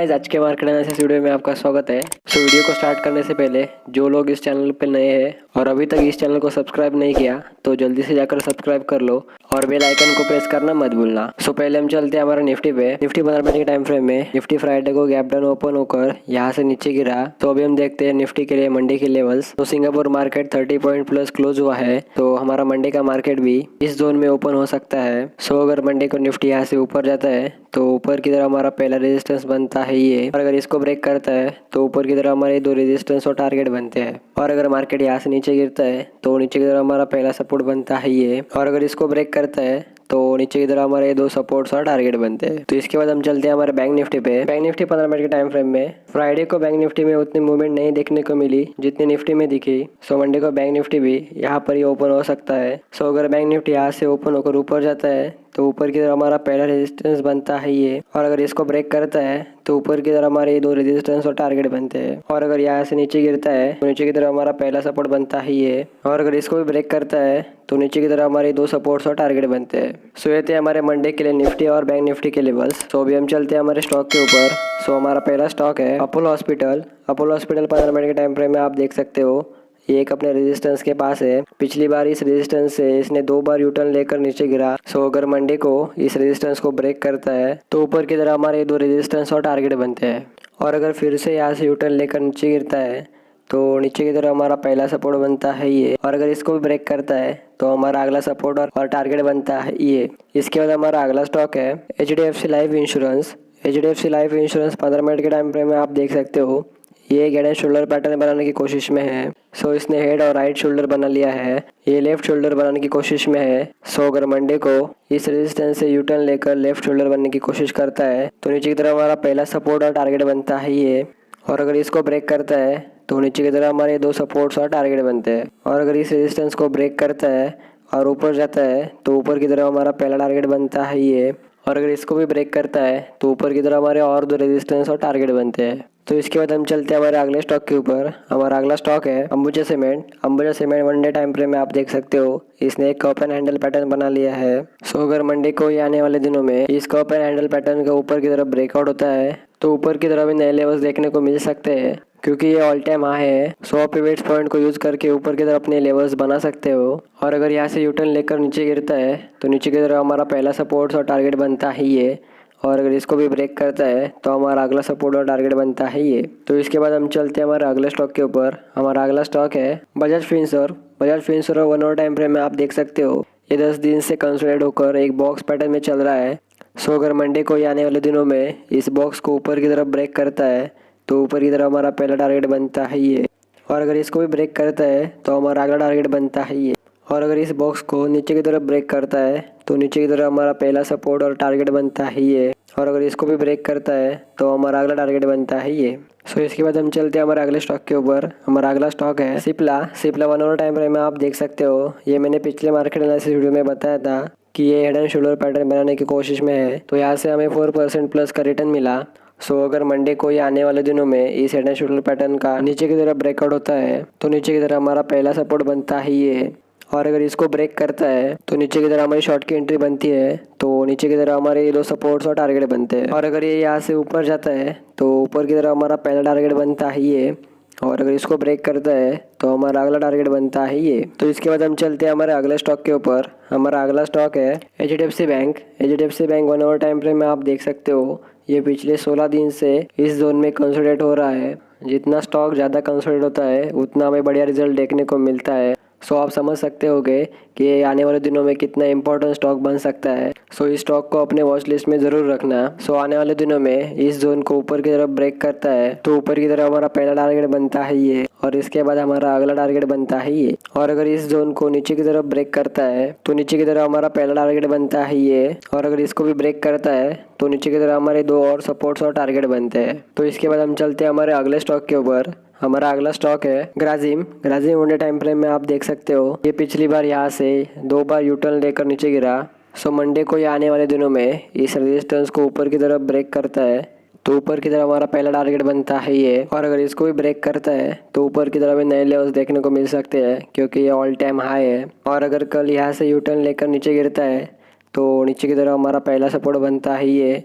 Guys, आज के market analysis video में आपका स्वागत है। वीडियो को स्टार्ट करने से पहले जो लोग इस चैनल पे नए हैं और अभी तक इस चैनल को सब्सक्राइब नहीं किया तो जल्दी से जाकर सब्सक्राइब कर लो और बेल आइकन को प्रेस करना मत भूलना। पहले हम चलते हैं हमारे निफ्टी पे। निफ्टी 15 मिनट के टाइम फ्रेम में निफ्टी फ्राइडे को गैप डाउन ओपन होकर यहाँ से नीचे गिरा। तो अभी हम देखते हैं निफ्टी के लिए मंडे के लेवल्स। तो Singapore market 30 point plus close हुआ है, तो हमारा मंडे का मार्केट भी इस जोन में ओपन हो सकता है। अगर मंडे को निफ्टी यहाँ से ऊपर जाता है तो ऊपर की तरफ हमारा पहला रेजिस्टेंस बनता है ये, और अगर इसको ब्रेक करता है तो ऊपर की तरफ हमारे दो रेजिस्टेंस और टारगेट बनते हैं। और अगर मार्केट यहाँ से नीचे गिरता है तो नीचे की तरफ हमारा पहला सपोर्ट बनता है ये, और अगर इसको ब्रेक करता है तो नीचे की तरफ हमारे दो सपोर्ट्स और टारगेट बनते हैं। तो इसके बाद हम चलते हैं हमारे बैंक निफ्टी पे। बैंक निफ्टी 15 मिनट के टाइम फ्रेम में फ्राइडे को बैंक निफ्टी में उतनी मूवमेंट नहीं देखने को मिली जितनी निफ्टी में दिखी। मंडे को बैंक निफ्टी भी यहाँ पर ही ओपन हो सकता है। अगर बैंक निफ्टी यहाँ से ओपन होकर ऊपर जाता है तो ऊपर की तरफ हमारा पहला रेजिस्टेंस बनता है ये, और अगर इसको ब्रेक करता है तो ऊपर की तरफ हमारे दो रेजिस्टेंस और टारगेट बनते हैं। और अगर यहाँ से नीचे गिरता है तो नीचे की तरफ हमारा पहला सपोर्ट बनता है ये, और अगर इसको भी ब्रेक करता है तो नीचे की तरफ हमारे दो सपोर्ट्स और टारगेट बनते हैं। ये थे हमारे मंडे के लिए निफ्टी और बैंक निफ्टी के लेवल्स। अभी हम चलते हैं हमारे स्टॉक के ऊपर। हमारा पहला स्टॉक है Apollo hospital. Apollo hospital 15 minute के टाइम फ्रेम में आप देख सकते हो ये एक अपने रेजिस्टेंस के पास है। पिछली बार इस रेजिस्टेंस से इसने 2 बार यूटर्न लेकर नीचे गिरा। अगर मंडे को इस रेजिस्टेंस को ब्रेक करता है तो ऊपर की तरफ हमारे दो रेजिस्टेंस और टारगेट बनते हैं, और अगर फिर से यहाँ से यूटर्न लेकर नीचे गिरता है तो नीचे की तरफ हमारा पहला सपोर्ट बनता है ये, और अगर इसको भी ब्रेक करता है तो हमारा अगला सपोर्ट और टारगेट बनता है ये। इसके बाद हमारा अगला स्टॉक है HDFC life insurance. HDFC life insurance 15 minute के टाइम फ्रेम में आप देख सकते हो ये हेड एंड शोल्डर पैटर्न बनाने की कोशिश में है। इसने हेड और राइट शोल्डर बना लिया है, ये लेफ्ट शोल्डर बनाने की कोशिश में है। अगर मंडे को इस रेजिस्टेंस से यूटर्न लेकर लेफ्ट शोल्डर बनने की कोशिश करता है तो नीचे की तरफ हमारा पहला सपोर्ट और टारगेट बनता है ये, और अगर इसको ब्रेक करता है तो नीचे की तरफ हमारे दो सपोर्ट्स और टारगेट बनते हैं। और अगर इस रेजिस्टेंस को ब्रेक करता है और ऊपर जाता है तो ऊपर की तरफ हमारा पहला टारगेट बनता है ये, और अगर इसको भी ब्रेक करता है तो ऊपर की तरफ हमारे और दो रेजिस्टेंस और टारगेट बनते हैं। तो इसके बाद हम चलते हैं हमारे अगले स्टॉक के ऊपर। हमारा अगला स्टॉक है Ambuja cement. Ambuja cement Monday time frame में आप देख सकते हो इसने एक कप एंड हैंडल पैटर्न बना लिया है। अगर मंडे को या आने वाले दिनों में इस कप एंड हैंडल पैटर्न का ऊपर की तरफ ब्रेकआउट होता है तो ऊपर की तरफ नए लेवल्स देखने को मिल सकते हैं, क्योंकि ये ऑल टाइम हाई है। 100 पिवट्स पॉइंट को यूज करके ऊपर की तरफ अपने लेवल्स बना सकते हो। और अगर यहाँ से यूटर्न लेकर नीचे गिरता है तो नीचे की तरफ हमारा पहला सपोर्ट और टारगेट बनता है ये, और अगर इसको भी ब्रेक करता है तो हमारा अगला सपोर्ट और टारगेट बनता है ये। तो इसके बाद हम चलते हैं हमारे अगले स्टॉक के ऊपर। हमारा अगला स्टॉक है Bajaj Finserv. Bajaj Finserv 1 hour time frame में आप देख सकते हो ये 10 दिन से कंसोलिडेट होकर एक बॉक्स पैटर्न में चल रहा है। अगर मंडे को या आने वाले दिनों में इस बॉक्स को ऊपर की तरफ ब्रेक करता है तो ऊपर की तरफ हमारा पहला टारगेट बनता है ये, और अगर इसको भी ब्रेक करता है तो हमारा अगला टारगेट बनता है ये, और अगर इस बॉक्स को नीचे की तरफ ब्रेक करता है तो नीचे की तरफ हमारा पहला सपोर्ट और टारगेट बनता है ये, और अगर इसको भी ब्रेक करता है तो हमारा अगला टारगेट बनता है ये। इसके बाद हम चलते हैं हमारे अगले स्टॉक के ऊपर। हमारा अगला स्टॉक है सिप्ला। 1 आवर टाइम फ्रेम में आप देख सकते हो ये मैंने पिछले मार्केट एनालिसिस वीडियो में बताया था कि ये हेड एंड शोल्डर पैटर्न बनाने की कोशिश में है। तो यहाँ से हमें 4% प्लस का रिटर्न मिला। अगर मंडे को या आने वाले दिनों में इस हेड एंड शोल्डर पैटर्न का नीचे की तरफ ब्रेकआउट होता है तो नीचे की तरफ हमारा पहला सपोर्ट बनता है ये, और अगर इसको ब्रेक करता है तो नीचे की तरफ हमारी शॉर्ट की एंट्री बनती है, तो नीचे की तरफ हमारे ये दो सपोर्ट्स और टारगेट बनते हैं। और अगर ये यहाँ से ऊपर जाता है तो ऊपर की तरफ हमारा पहला टारगेट बनता है ये, और अगर इसको ब्रेक करता है तो हमारा अगला टारगेट बनता है ये। तो इसके बाद हम चलते हैं हमारे अगले स्टॉक के ऊपर। हमारा अगला स्टॉक है HDFC bank. HDFC bank 1 hour time frame में आप देख सकते हो ये पिछले 16 दिन से इस जोन में कंसोलिडेट हो रहा है। जितना स्टॉक ज़्यादा कंसोलिडेट होता है उतना हमें बढ़िया रिजल्ट देखने को मिलता है। आप समझ सकते होगे कि ये आने वाले दिनों में कितना इंपॉर्टेंट स्टॉक बन सकता है। इस स्टॉक को अपने वॉच लिस्ट में ज़रूर रखना। आने वाले दिनों में इस जोन को ऊपर की तरफ ब्रेक करता है तो ऊपर की तरफ हमारा पहला टारगेट बनता है ये, और इसके बाद हमारा अगला टारगेट बनता है ये, और अगर इस जोन को नीचे की तरफ ब्रेक करता है तो नीचे की तरफ हमारा पहला टारगेट बनता है ये, और अगर इसको भी ब्रेक करता है तो नीचे की तरफ हमारे दो और सपोर्ट्स और टारगेट बनते हैं। तो इसके बाद हम चलते हैं हमारे अगले स्टॉक के ऊपर। हमारा अगला स्टॉक है ग्राजिम। ग्राजिम वन डे टाइम फ्रेम में आप देख सकते हो ये पिछली बार यहाँ से 2 बार यूटर्न लेकर नीचे गिरा। मंडे को या आने वाले दिनों में इस रेजिस्टेंस को ऊपर की तरफ ब्रेक करता है तो ऊपर की तरफ हमारा पहला टारगेट बनता है ये, और अगर इसको भी ब्रेक करता है तो ऊपर की तरफ नए लेवल्स देखने को मिल सकते हैं, क्योंकि ये ऑल टाइम हाई है। और अगर कल यहाँ से यूटर्न लेकर नीचे गिरता है तो नीचे की तरफ हमारा पहला सपोर्ट बनता है ये,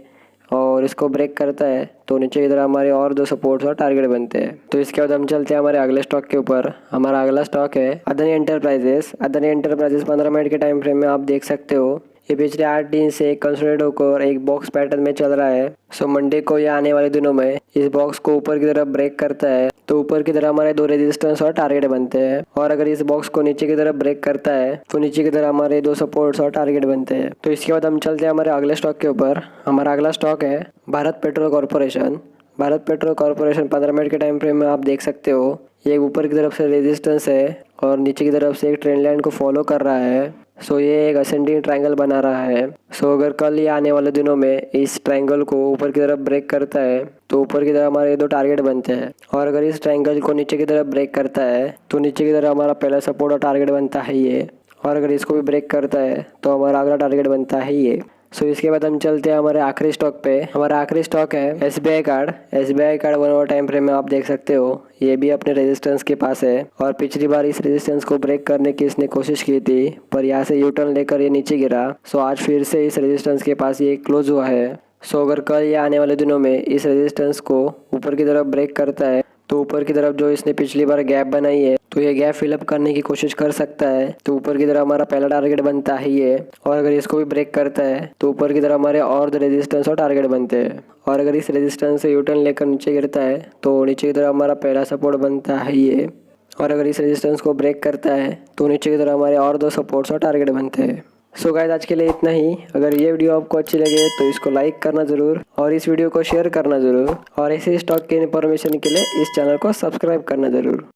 और इसको ब्रेक करता है तो नीचे की तरफ हमारे और दो सपोर्ट्स और टारगेट बनते हैं। तो इसके बाद हम चलते हैं हमारे अगले स्टॉक के ऊपर। हमारा अगला स्टॉक है Adani enterprises. Adani enterprises 15 minute के टाइम फ्रेम में आप देख सकते हो ये पिछले 8 दिन से कंसोलिडेट होकर एक बॉक्स पैटर्न में चल रहा है। सो मंडे को या आने वाले दिनों में इस बॉक्स को ऊपर की तरफ ब्रेक करता है तो ऊपर की तरफ हमारे 2 रेजिस्टेंस और टारगेट बनते हैं। और अगर इस बॉक्स को नीचे की तरफ ब्रेक करता है तो नीचे की तरफ हमारे 2 सपोर्ट्स और टारगेट बनते हैं। तो इसके बाद हम चलते हैं हमारे अगले स्टॉक के ऊपर। हमारा अगला स्टॉक है Bharat petrol corporation. Bharat petrol corporation 15 minute के टाइम फ्रेम में आप देख सकते हो ये ऊपर की तरफ से रेजिस्टेंस है और नीचे की तरफ से एक ट्रेंड लाइन को फॉलो कर रहा है। सो ये एक असेंडिंग ट्रायंगल बना रहा है। सो अगर कल या आने वाले दिनों में इस ट्रायंगल को ऊपर की तरफ ब्रेक करता है तो ऊपर की तरफ हमारे 2 टारगेट बनते हैं। और अगर इस ट्रायंगल को नीचे की तरफ ब्रेक करता है तो नीचे की तरफ हमारा पहला सपोर्ट और टारगेट बनता है ये। और अगर इसको भी ब्रेक करता है तो हमारा अगला टारगेट बनता है ये। सो इसके बाद हम चलते हैं हमारे आखिरी स्टॉक पे। हमारा आखिरी स्टॉक है SBI card. SBI card 1 hour time frame में आप देख सकते हो ये भी अपने रेजिस्टेंस के पास है। और पिछली बार इस रेजिस्टेंस को ब्रेक करने की इसने कोशिश की थी पर यहाँ से यू टर्न लेकर ये नीचे गिरा। सो आज फिर से इस रेजिस्टेंस के पास ये क्लोज हुआ है। सो अगर कल या आने वाले दिनों में इस रेजिस्टेंस को ऊपर की तरफ ब्रेक करता है तो ऊपर की तरफ जो इसने पिछली बार गैप बनाई है तो ये गैप फिलअप करने की कोशिश कर सकता है। तो ऊपर की तरफ हमारा पहला टारगेट बनता है ये। और अगर इसको भी ब्रेक करता है तो ऊपर की तरफ हमारे और 2 रेजिस्टेंस और टारगेट बनते हैं। और अगर इस रेजिस्टेंस से यूटर्न लेकर नीचे गिरता है तो नीचे की तरफ हमारा पहला सपोर्ट बनता है ये। और अगर इस रेजिस्टेंस को ब्रेक करता है तो नीचे की तरफ हमारे और 2 सपोर्ट्स और टारगेट बनते हैं। सो गाइस आज के लिए इतना ही। अगर ये वीडियो आपको अच्छी लगे तो इसको लाइक करना ज़रूर और इस वीडियो को शेयर करना ज़रूर और ऐसे स्टॉक के इन्फॉर्मेशन के लिए इस चैनल को सब्सक्राइब करना ज़रूर।